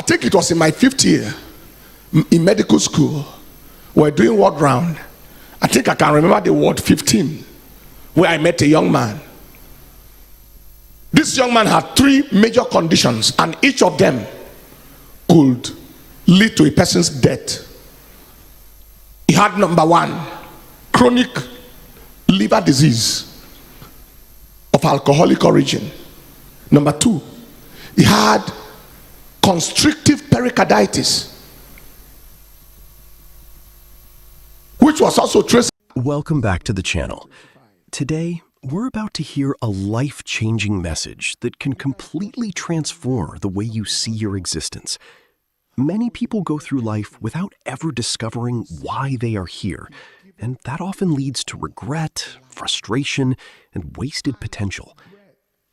think it was in my 5th year in medical school. We're doing ward round. I think I can remember the ward 15, where I met a young man. This young man had 3 major conditions, and each of them could lead to a person's death. He had number 1, chronic liver disease of alcoholic origin. Number 2, he had constrictive pericarditis, which was also traced. Welcome back to the channel. Today, we're about to hear a life-changing message that can completely transform the way you see your existence. Many people go through life without ever discovering why they are here, and that often leads to regret, frustration, and wasted potential.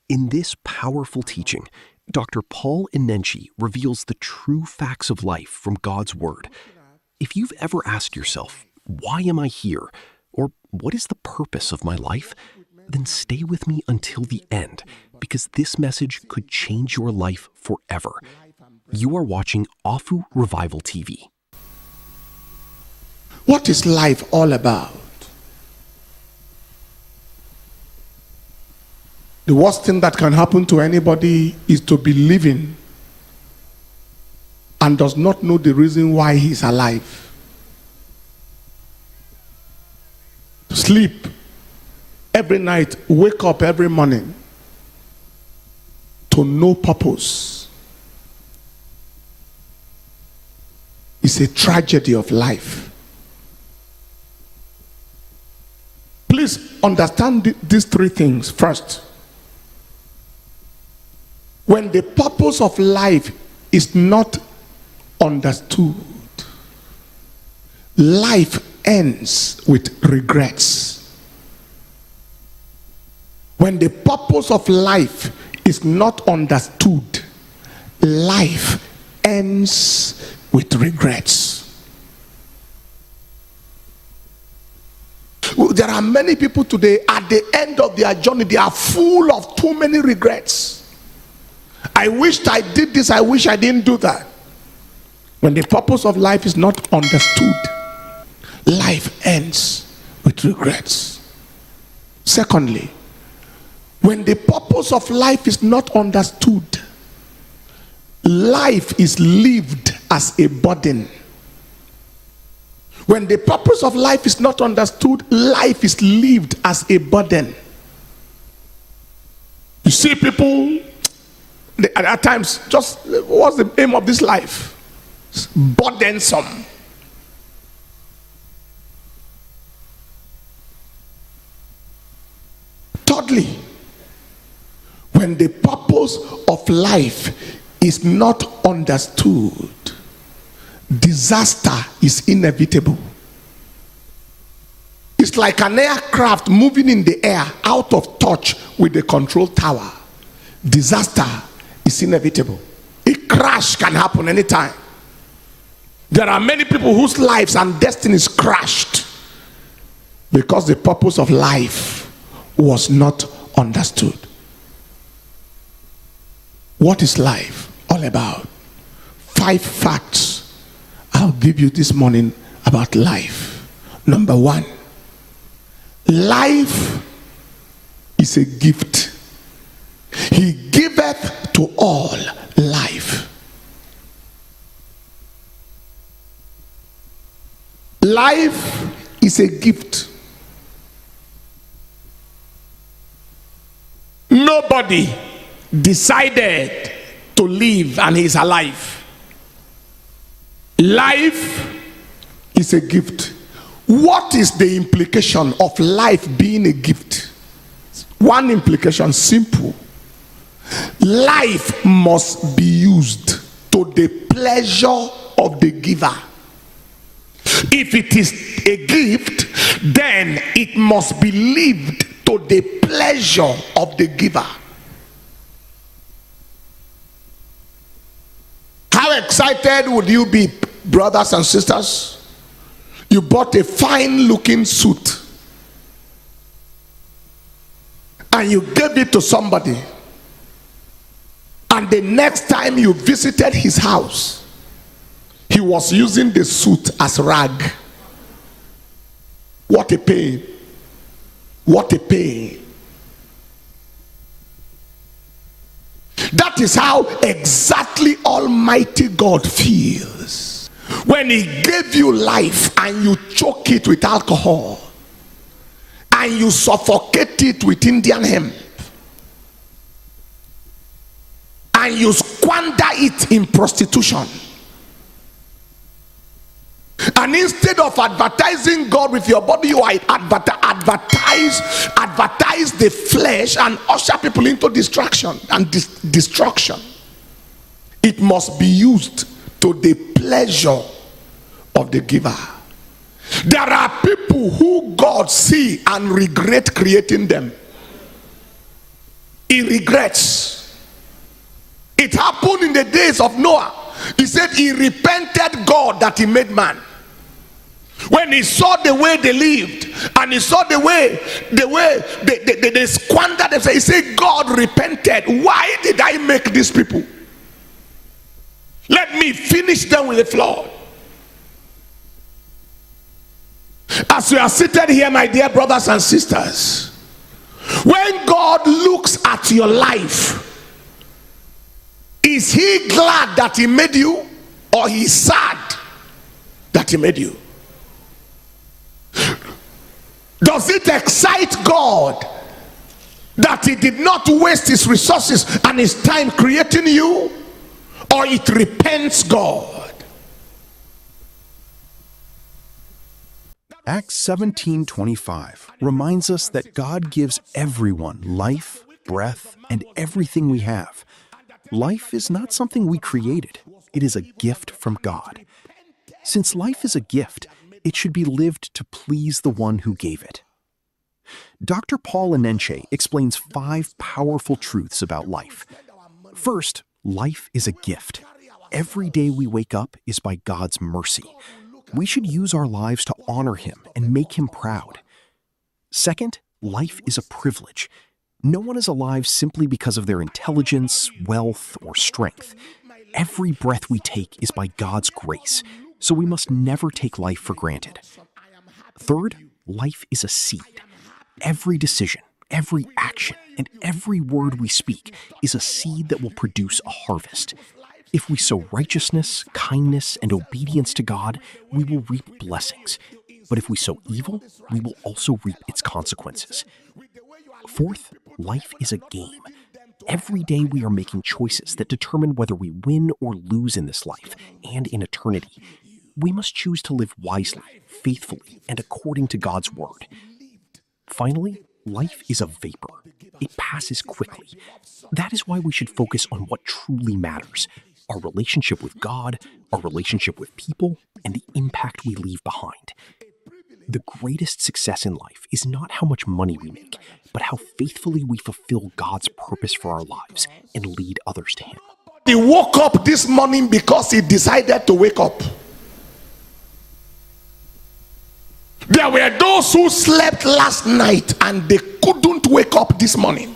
In this powerful teaching, Dr. Paul Enenche reveals the true facts of life from God's Word. If you've ever asked yourself, why am I here? Or what is the purpose of my life? Then stay with me until the end, because this message could change your life forever. You are watching Afu Revival TV. What is life all about? The worst thing that can happen to anybody is to be living and does not know the reason why he's alive. Sleep every night, wake up every morning to no purpose. It's a tragedy of life. Please understand these 3 things. First, when the purpose of life is not understood, life ends with regrets. When the purpose of life is not understood, life ends with regrets. There are many people today, at the end of their journey, they are full of too many regrets. I wished I did this, I wish I didn't do that. When the purpose of life is not understood, life ends with regrets. Secondly, when the purpose of life is not understood, life is lived as a burden. When the purpose of life is not understood, life is lived as a burden. You see people, at times, just what's the aim of this life? It's burdensome. Thirdly, when the purpose of life is not understood, disaster is inevitable. It's like an aircraft moving in the air out of touch with the control tower. Disaster is inevitable. A crash can happen anytime. There are many people whose lives and destinies crashed because the purpose of life was not understood. What is life all about? 5 facts I'll give you this morning about life. Number 1, life is a gift. He giveth to all life. Life is a gift. Nobody decided to live and he's alive. Life is a gift. What is the implication of life being a gift? One implication, simple. Life must be used to the pleasure of the giver. If it is a gift, then it must be lived to the pleasure of the giver. How excited would you be, brothers and sisters? You bought a fine looking suit and you gave it to somebody, and And the next time you visited his house, he was using the suit as rag. What a pain. What a pain. That is how exactly Almighty God feels when he gave you life and you choke it with alcohol and you suffocate it with Indian hemp and you squander it in prostitution. And instead of advertising God with your body, you advertise the flesh and usher people into distraction and destruction. It must be used to the pleasure of the giver. There are people who God see and regret creating them. He regrets. It happened in the days of Noah. He said he repented God that he made man. When he saw the way they lived and he saw the way they squandered themselves, he said, God repented. Why did I make these people? Let me finish them with the flood. As we are seated here, my dear brothers and sisters, when God looks at your life, is he glad that he made you, or he's sad that he made you? Does it excite God that he did not waste his resources and his time creating you, or it repents God? Acts 17:25 reminds us that God gives everyone life, breath, and everything we have. Life is not something we created. It is a gift from God. Since life is a gift, it should be lived to please the one who gave it. Dr. Paul Enenche explains 5 powerful truths about life. First, life is a gift. Every day we wake up is by God's mercy. We should use our lives to honor him and make him proud. Second, life is a privilege. No one is alive simply because of their intelligence, wealth, or strength. Every breath we take is by God's grace, so we must never take life for granted. Third, life is a seed. Every decision, every action, and every word we speak is a seed that will produce a harvest. If we sow righteousness, kindness, and obedience to God, we will reap blessings. But if we sow evil, we will also reap its consequences. Fourth, life is a game. Every day we are making choices that determine whether we win or lose in this life and in eternity. We must choose to live wisely, faithfully, and according to God's word. Finally, life is a vapor. It passes quickly. That is why we should focus on what truly matters: our relationship with God, our relationship with people, and the impact we leave behind. The greatest success in life is not how much money we make, but how faithfully we fulfill God's purpose for our lives and lead others to him. He woke up this morning because he decided to wake up. There were those who slept last night and they couldn't wake up this morning.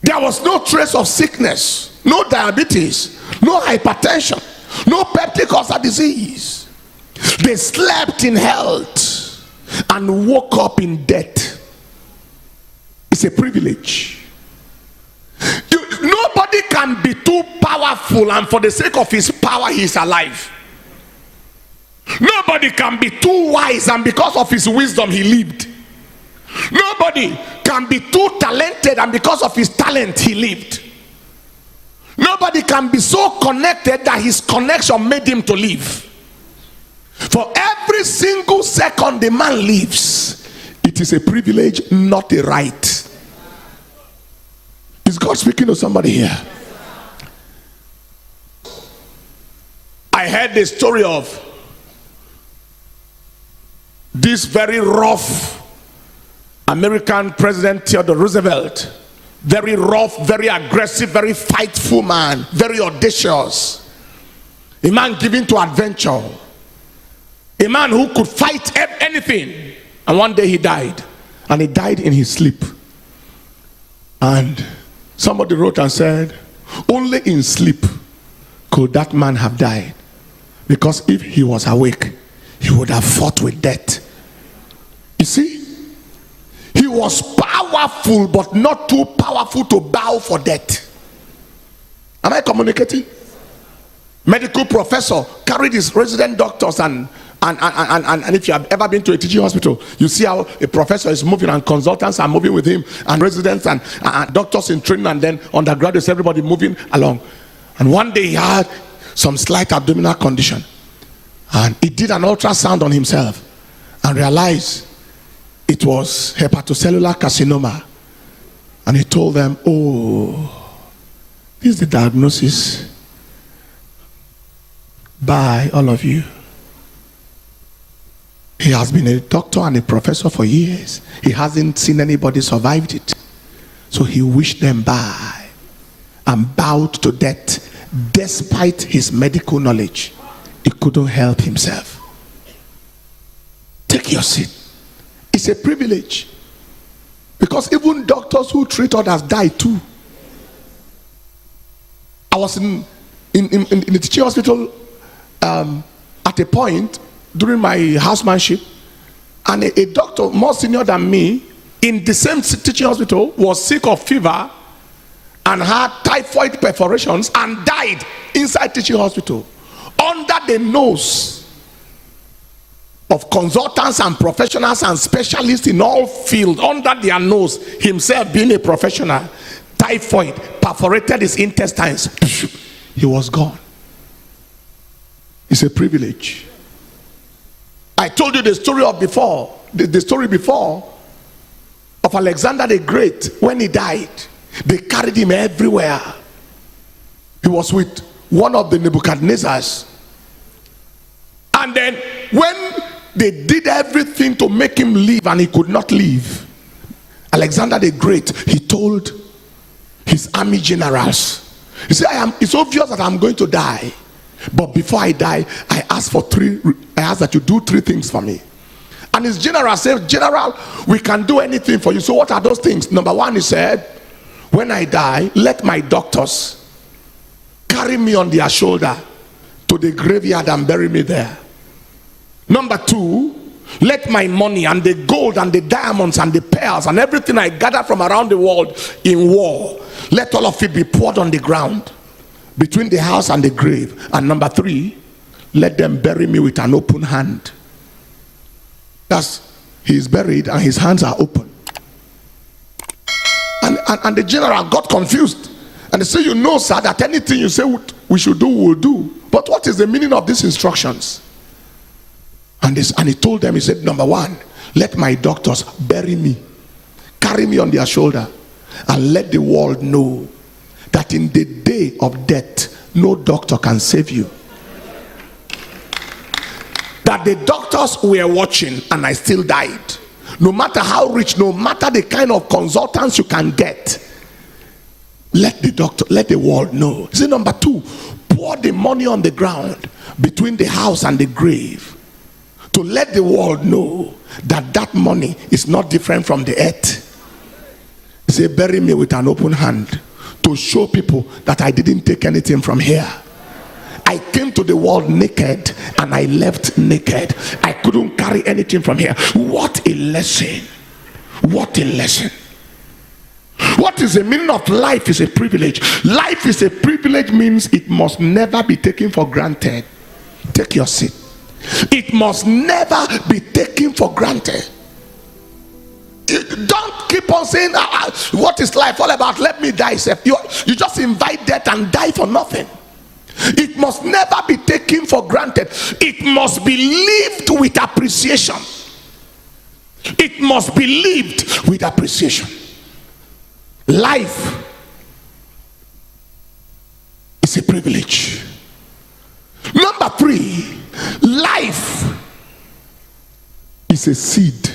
There was no trace of sickness, no diabetes, no hypertension, no peptic ulcer disease. They slept in health and woke up in death. It's a privilege. Nobody can be too powerful and for the sake of his power he is alive. Nobody can be too wise and because of his wisdom he lived. Nobody can be too talented and because of his talent he lived. Nobody can be so connected that his connection made him to live. For every single second the man lives, it is a privilege, not a right. Is God speaking to somebody here? I heard the story of this very rough American President Theodore Roosevelt. Very rough, very aggressive, very fightful man, very audacious. A man given to adventure. A man who could fight anything. And one day he died. And he died in his sleep. And Somebody wrote and said, only in sleep could that man have died, because if he was awake, he would have fought with death. You see, he was powerful, but not too powerful to bow for death. Am I communicating? Medical professor carried his resident doctors, and if you have ever been to a teaching hospital, you see how a professor is moving and consultants are moving with him, and residents and doctors in training, and then undergraduates, everybody moving along. And one day he had some slight abdominal condition, and he did an ultrasound on himself and realized it was hepatocellular carcinoma. And he told them, oh, this is the diagnosis. Bye, all of you. He has been a doctor and a professor for years. He hasn't seen anybody survived it. So he wished them bye and bowed to death. Despite his medical knowledge, he couldn't help himself. Take your seat. It's a privilege, because even doctors who treat others die too. I was in the teaching hospital at a point during my housemanship, and a doctor more senior than me in the same teaching hospital was sick of fever and had typhoid perforations and died inside teaching hospital under the nose of consultants and professionals and specialists in all fields. Under their nose, himself being a professional, typhoid perforated his intestines. He was gone. It's a privilege. I told you the story of before, the story before of Alexander the Great. When he died, they carried him everywhere. He was with one of the Nebuchadnezzars, and then when they did everything to make him leave and he could not leave, Alexander the Great, he told his army generals, he said, it's obvious that I'm going to die, but before I die, I ask that you do 3 things for me. And his general said, General, we can do anything for you. So what are those things? Number 1, he said, when I die, let my doctors carry me on their shoulder to the graveyard and bury me there. Number 2, let my money and the gold and the diamonds and the pearls and everything I gather from around the world in war, let all of it be poured on the ground between the house and the grave. And number 3, let them bury me with an open hand. Thus, he is buried and his hands are open. And the general got confused, and they said, you know, sir, that anything you say we should do, we'll do. But what is the meaning of these instructions? And he told them, he said, number 1, let my doctors bury me, carry me on their shoulder, and let the world know that in the day of death, no doctor can save you. That the doctors were watching and I still died. No matter how rich, no matter the kind of consultants you can get, let the world know. See, number 2, pour the money on the ground between the house and the grave, to let the world know that that money is not different from the earth. He said, bury me with an open hand, to show people that I didn't take anything from here. I came to the world naked and I left naked. I couldn't carry anything from here. What a lesson. What a lesson. What is the meaning of life is a privilege? Life is a privilege means it must never be taken for granted. Take your seat. It must never be taken for granted. Don't keep on saying, what is life all about? Let me die. You just invite death and die for nothing. It must never be taken for granted. It must be lived with appreciation. It must be lived with appreciation. Life is a privilege. Number 3, life is a seed.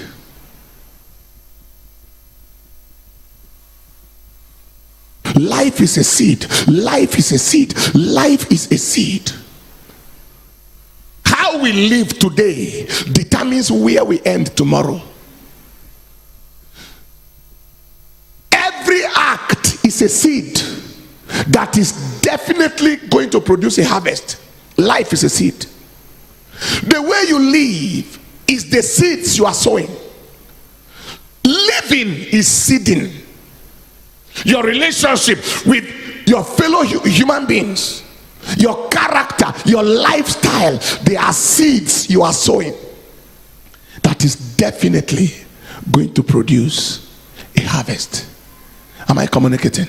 Life is a seed. Life is a seed. Life is a seed. How we live today determines where we end tomorrow. Every act is is a seed that is definitely going to produce a harvest. Life is a seed. The way you live is the seeds you are sowing. Living is seeding. Your relationship with your fellow human beings, your character, your lifestyle, they are seeds you are sowing that is definitely going to produce a harvest. Am I communicating?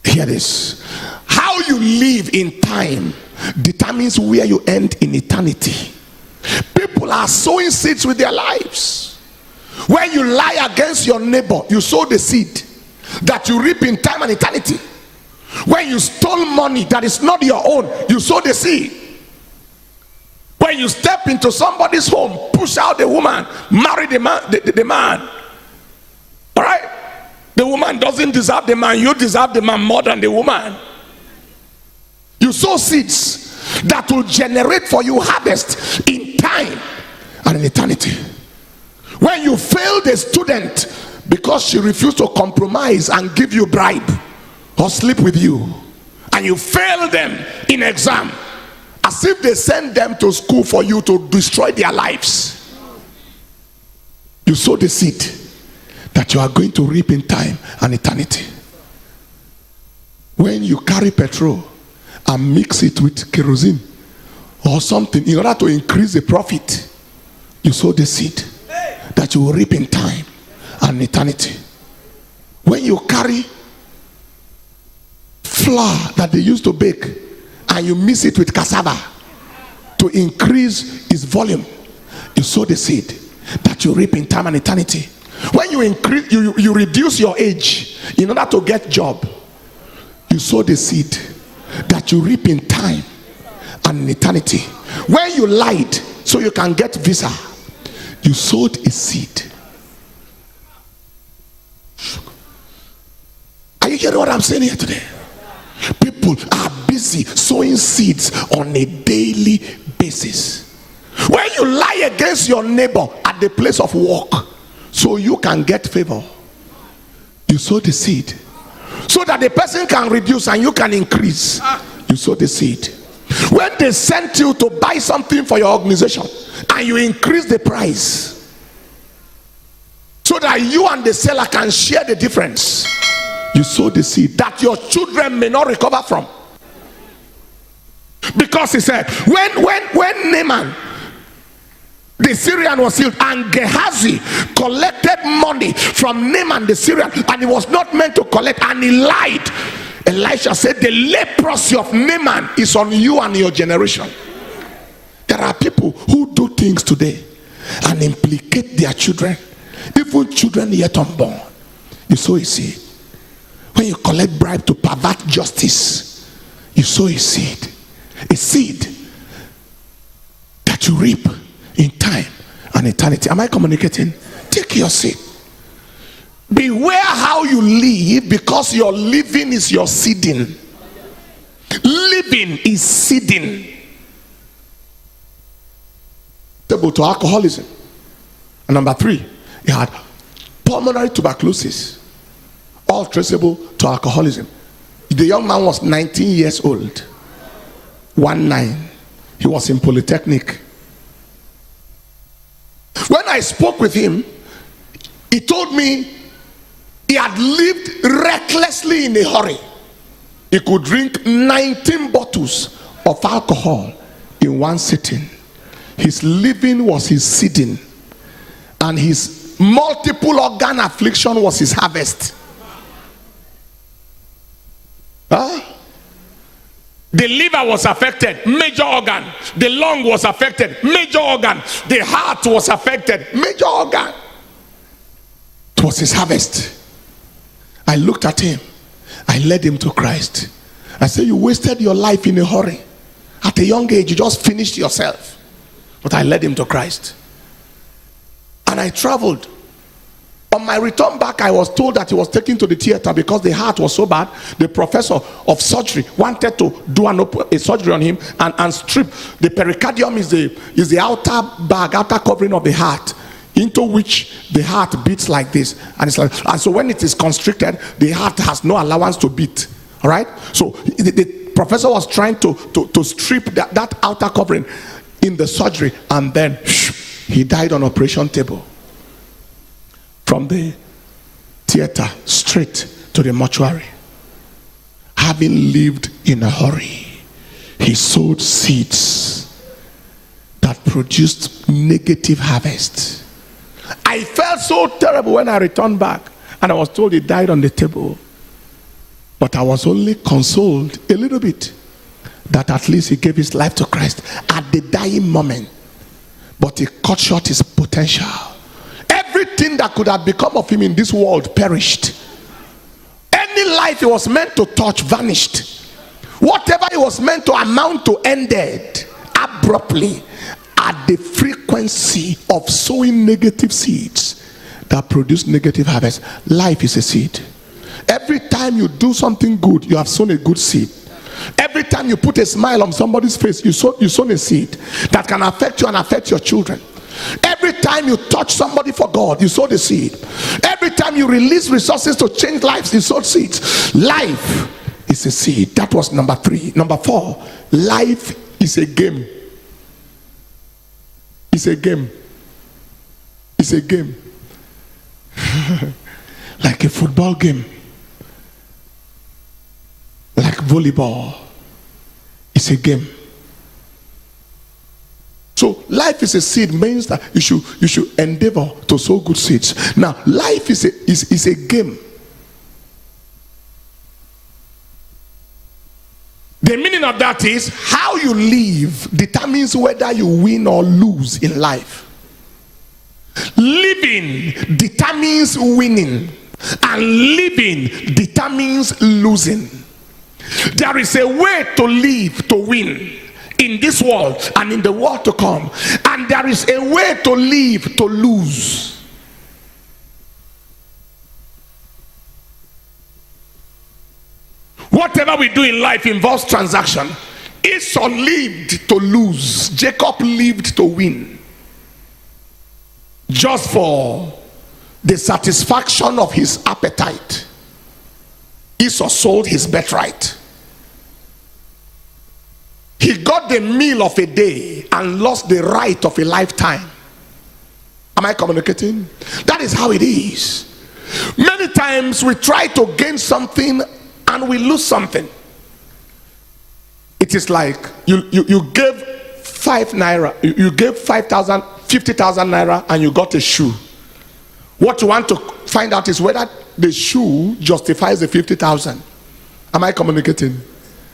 Hear this. How you live in time determines where you end in eternity. People are sowing seeds with their lives. When you lie against your neighbor, you sow the seed that you reap in time and eternity. When you stole money that is not your own, you sow the seed. When you step into somebody's home, push out the woman, marry the man. All right? The woman doesn't deserve the man. You deserve the man more than the woman. You sow seeds that will generate for you harvest in time and in eternity. When you fail the student because she refused to compromise and give you bribe or sleep with you, and you fail them in exam, as if they send them to school for you to destroy their lives, you sow the seed that you are going to reap in time and eternity. When you carry petrol and mix it with kerosene or something in order to increase the profit, you sow the seed that you will reap in time and eternity. When you carry flour that they used to bake and you mix it with cassava to increase its volume, you sow the seed that you reap in time and eternity. When you increase, you reduce your age in order to get job, you sow the seed that you reap in time and in eternity. When you lied so you can get visa, you sowed a seed. Are you hearing what I'm saying here today? People are busy sowing seeds on a daily basis. When you lie against your neighbor at the place of work so you can get favor, you sow the seed so that the person can reduce and you can increase. You sow the seed. When they sent you to buy something for your organization and you increase the price so that you and the seller can share the difference, you sow the seed that your children may not recover from. Because he said, when Naaman the Syrian was healed and Gehazi collected money from Naaman the Syrian, and he was not meant to collect, and he lied, Elisha said, the leprosy of Naaman is on you and your generation. There are people who do things today and implicate their children, even children yet unborn. You sow a seed. When you collect bribe to pervert justice, you sow a seed. A seed that you reap in time and eternity. Am I communicating? Take your seed. Beware how you live, because your living is your seeding. Living is seeding. Able to alcoholism. And number 3, he had pulmonary tuberculosis, all traceable to alcoholism. The young man was 19 years old. 19. He was in Polytechnic. When I spoke with him, he told me he had lived recklessly in a hurry. He could drink 19 bottles of alcohol in one sitting. His living was his seeding, and his multiple organ affliction was his harvest. The liver was affected, major organ. The lung was affected, major organ. The heart was affected, major organ. It was his harvest. I looked at him. I led him to Christ. I said, you wasted your life in a hurry. At a young age, you just finished yourself. But I led him to Christ. And I traveled. On my return back, I was told that he was taken to the theater because the heart was so bad. The professor of surgery wanted to do a surgery on him and strip. The pericardium is the outer bag, outer covering of the heart. into which the heart beats like this, and it's like, and so when it is constricted, the heart has no allowance to beat. All right. So the professor was trying to strip that outer covering in the surgery, and then he died on operation table. From the theater straight to the mortuary. Having lived in a hurry, he sowed seeds that produced negative harvest. I felt so terrible when I returned back and I was told he died on the table. But I was only consoled a little bit that at least he gave his life to Christ at the dying moment. But he cut short his potential. Everything that could have become of him in this world perished. Any life he was meant to touch vanished. Whatever he was meant to amount to ended abruptly at the frequency of sowing negative seeds that produce negative harvest. Life is a seed. Every time you do something good, you have sown a good seed. Every time you put a smile on somebody's face, you sown a seed that can affect you and affect your children. Every time you touch somebody for God, you sow the seed. Every time you release resources to change lives, you sow seeds. Life is a seed. That was number 3. Number 4, life is a game. It's a game. It's a game. Like a football game. Like volleyball. It's a game. So life is a seed means that you should endeavor to sow good seeds. Now life is a game. The meaning of that is how you live determines whether you win or lose in life. Living determines winning, and living determines losing. There is a way to live to win in this world and in the world to come, and there is a way to live to lose. Whatever we do in life involves transaction. Esau lived to lose, Jacob lived to win, just for the satisfaction of his appetite. Esau sold his birthright. He got the meal of a day and lost the right of a lifetime. Am I communicating? That is how it is. Many times we try to gain something and we lose something. It is like you gave 5 naira, you gave 5,000, 50,000 naira, and you got a shoe. What you want to find out is whether the shoe justifies the 50,000. Am I communicating?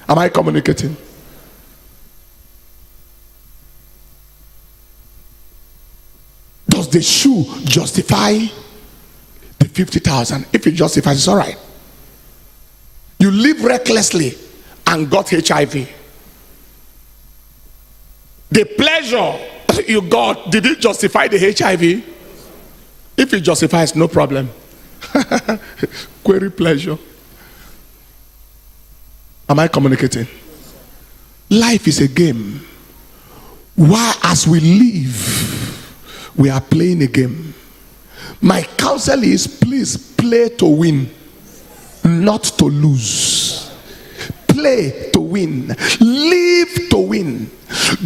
Am I communicating? Does the shoe justify the 50,000? If it justifies, it's all right. You live recklessly and got HIV. The pleasure you got, did it justify the HIV? If it justifies, no problem. Query pleasure. Am I communicating? Life is a game. While as we live, we are playing a game. My counsel is, please play to win, not to lose. Play to win. Live to win.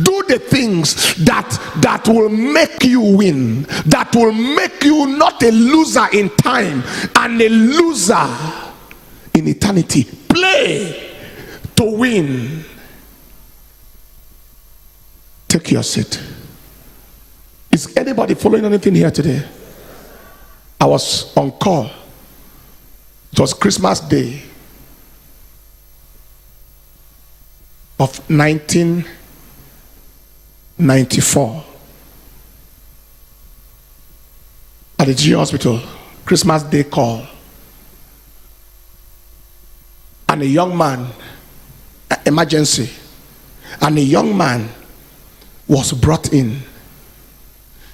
Do the things that will make you win, that will make you not a loser in time and a loser in eternity. Play to win. Take your seat. Is anybody following anything here today? I was on call. It was Christmas Day of 1994 at the G Hospital. Christmas Day call, and a young man, emergency, and a young man was brought in.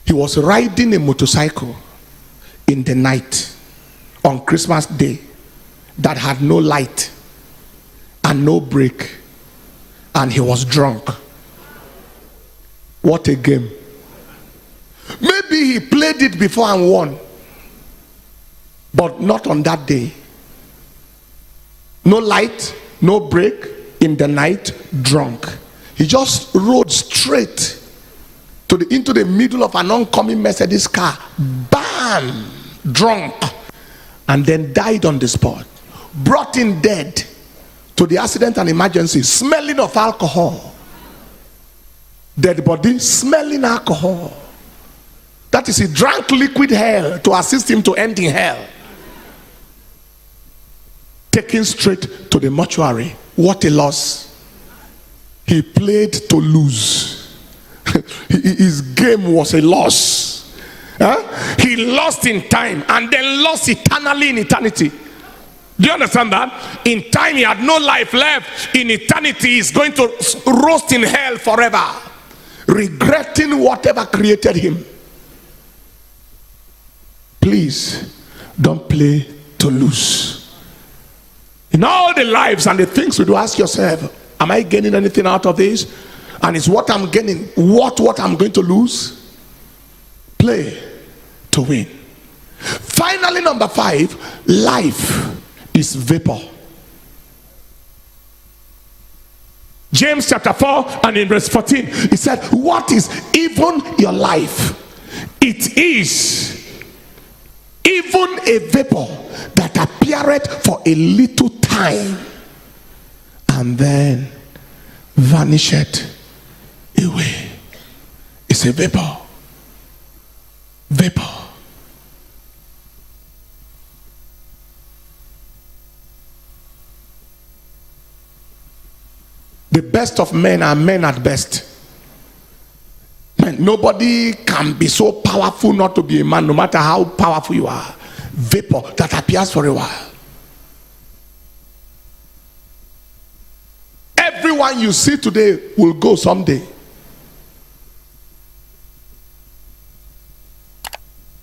He was riding a motorcycle in the night on Christmas Day that had no light and no brake, and he was drunk. What a game. Maybe he played it before and won, but not on that day. No light, no break, in the night, drunk. He just rode straight into the middle of an oncoming Mercedes car, bam, drunk, and then died on the spot. Brought in dead to the accident and emergency, smelling of alcohol. Dead body, smelling alcohol. That is, he drank liquid hell to assist him to end in hell. Taken straight to the mortuary. What a loss. He played to lose. His game was a loss. He lost in time and then lost eternally in eternity. Do you understand that? In time he had no life left. In eternity he's going to roast in hell forever, regretting whatever created him. Please don't play to lose. In all the lives and the things we do, ask yourself, am I gaining anything out of this? And is what I'm gaining what I'm going to lose? Play to win. Finally, number 5, life is vapor. James chapter 4 and in verse 14, he said, what is even your life? It is even a vapor that appeareth for a little time and then vanisheth away. It's a vapor. Vapor. The best of men are men at best. Man, nobody can be so powerful not to be a man, no matter how powerful you are. Vapor that appears for a while. Everyone you see today will go someday.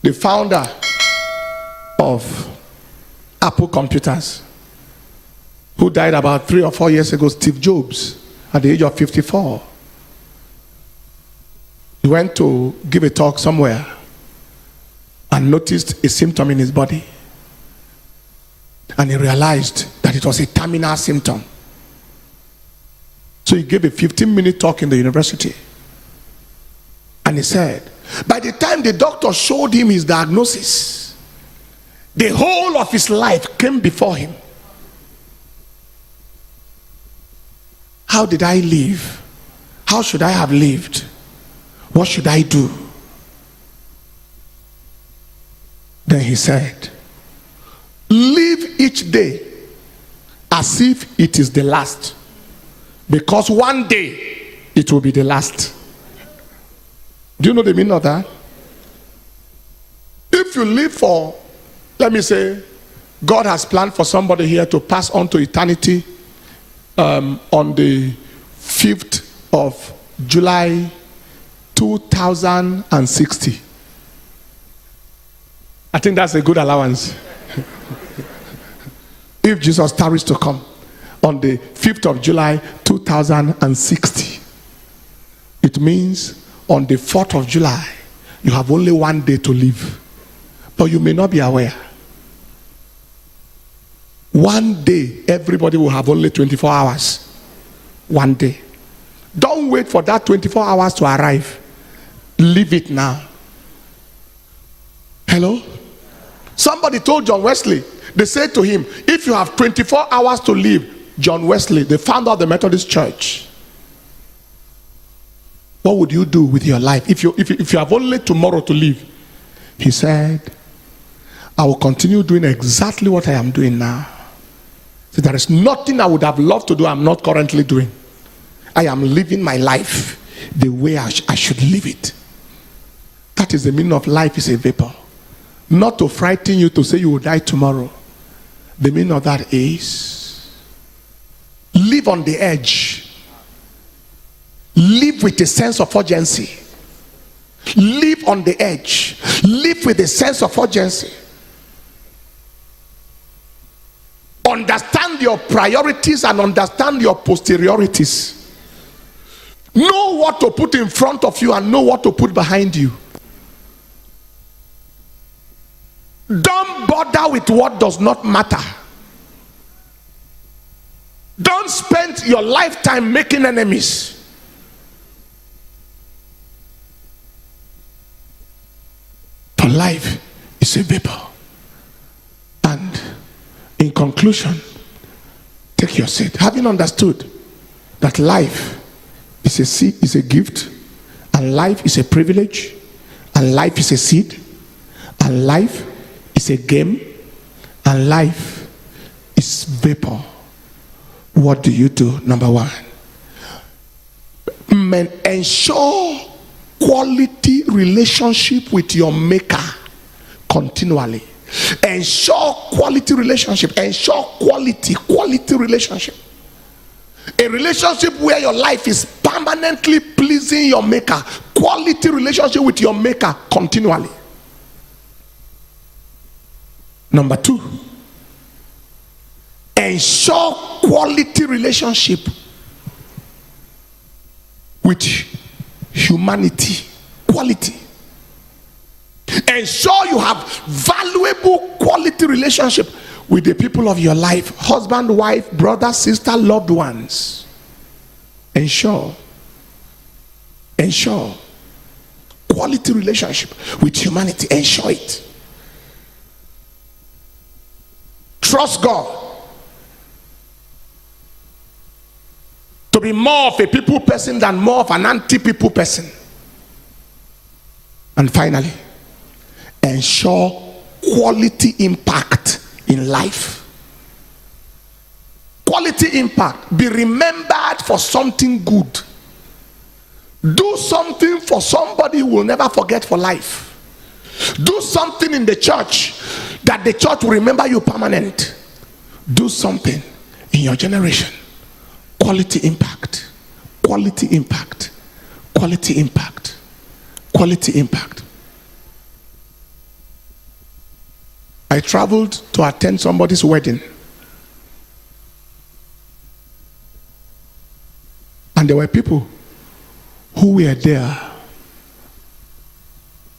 The founder of Apple Computers, who died about 3 or 4 years ago, Steve Jobs, at the age of 54. He went to give a talk somewhere and noticed a symptom in his body. And he realized that it was a terminal symptom. So he gave a 15-minute talk in the university. And he said, by the time the doctor showed him his diagnosis, the whole of his life came before him. How did I live? How should I have lived? What should I do? Then he said, live each day as if it is the last, because one day it will be the last. Do you know the meaning of that? If you live for, let me say, God has planned for somebody here to pass on to eternity on the 5th of July 2060. I think that's a good allowance. If Jesus tarries to come on the 5th of July 2060, it means on the 4th of July you have only one day to live, but you may not be aware. One day everybody will have only 24 hours. One day. Don't wait for that 24 hours to arrive. Live it now. Hello? Somebody told John Wesley, they said to him, if you have 24 hours to live, John Wesley, the founder of the Methodist Church, what would you do with your life if you have only tomorrow to live? He said, I will continue doing exactly what I am doing now. So there is nothing I would have loved to do I'm not currently doing. I am living my life the way I should live it. That is the meaning of life is a vapor. Not to frighten you to say you will die tomorrow. The meaning of that is live on the edge. Live with a sense of urgency. Live on the edge. Live with a sense of urgency. Understand your priorities and understand your posteriorities. Know what to put in front of you and know what to put behind you. Don't bother with what does not matter. Don't spend your lifetime making enemies. For life is a vapor. And in conclusion, take your seat. Having understood that life is a seed, is a gift, and life is a privilege, and life is a seed, and life is a game, and life is vapor. What do you do? Number one, ensure quality relationship with your maker continually. Ensure quality relationship. Ensure quality relationship. A relationship where your life is permanently pleasing your maker. Quality relationship with your maker continually. Number two, ensure quality relationship with humanity. Quality. Ensure you have valuable quality relationship with the people of your life. Husband, wife, brother, sister, loved ones. Ensure quality relationship with humanity. Ensure it. Trust God to be more of a people person than more of an anti-people person. And finally, ensure quality impact in life. Quality impact. Be remembered for something good. Do something for somebody who will never forget for life. Do something in the church that the church will remember you permanent. Do something in your generation. Quality impact. Quality impact. Quality impact. Quality impact. I traveled to attend somebody's wedding. And there were people who were there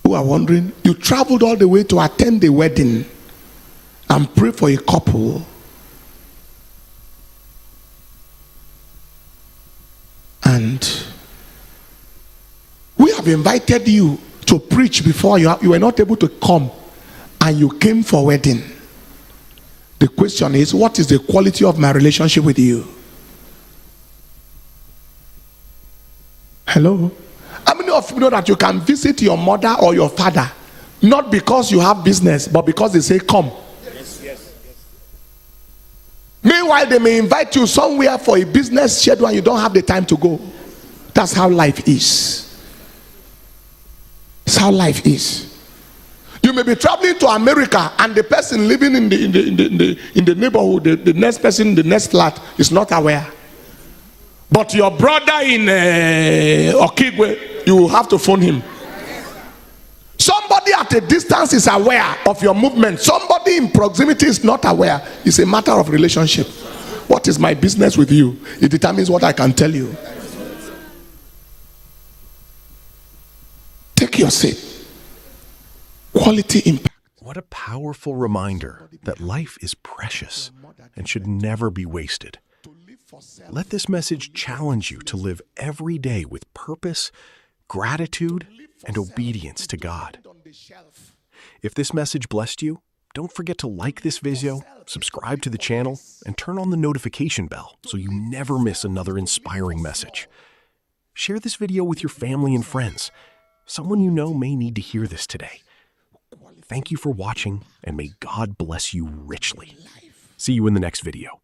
who are wondering, you traveled all the way to attend the wedding and pray for a couple. And we have invited you to preach before. You were not able to come, and you came for wedding. The question is, what is the quality of my relationship with you? Hello? How many of you know that you can visit your mother or your father not because you have business, but because they say come? Yes. Meanwhile, they may invite you somewhere for a business schedule and you don't have the time to go. That's how life is. That's how life is. You may be traveling to America and the person living in the neighborhood, the next person in the next flat is not aware. But your brother in Okigwe, you will have to phone him. Somebody at a distance is aware of your movement. Somebody in proximity is not aware. It's a matter of relationship. What is my business with you? It determines what I can tell you. Take your seat. Quality impact. What a powerful reminder that life is precious and should never be wasted. Let this message challenge you to live every day with purpose, gratitude, and obedience to God. If this message blessed you, don't forget to like this video, subscribe to the channel, and turn on the notification bell so you never miss another inspiring message. Share this video with your family and friends. Someone you know may need to hear this today. Thank you for watching, and may God bless you richly. See you in the next video.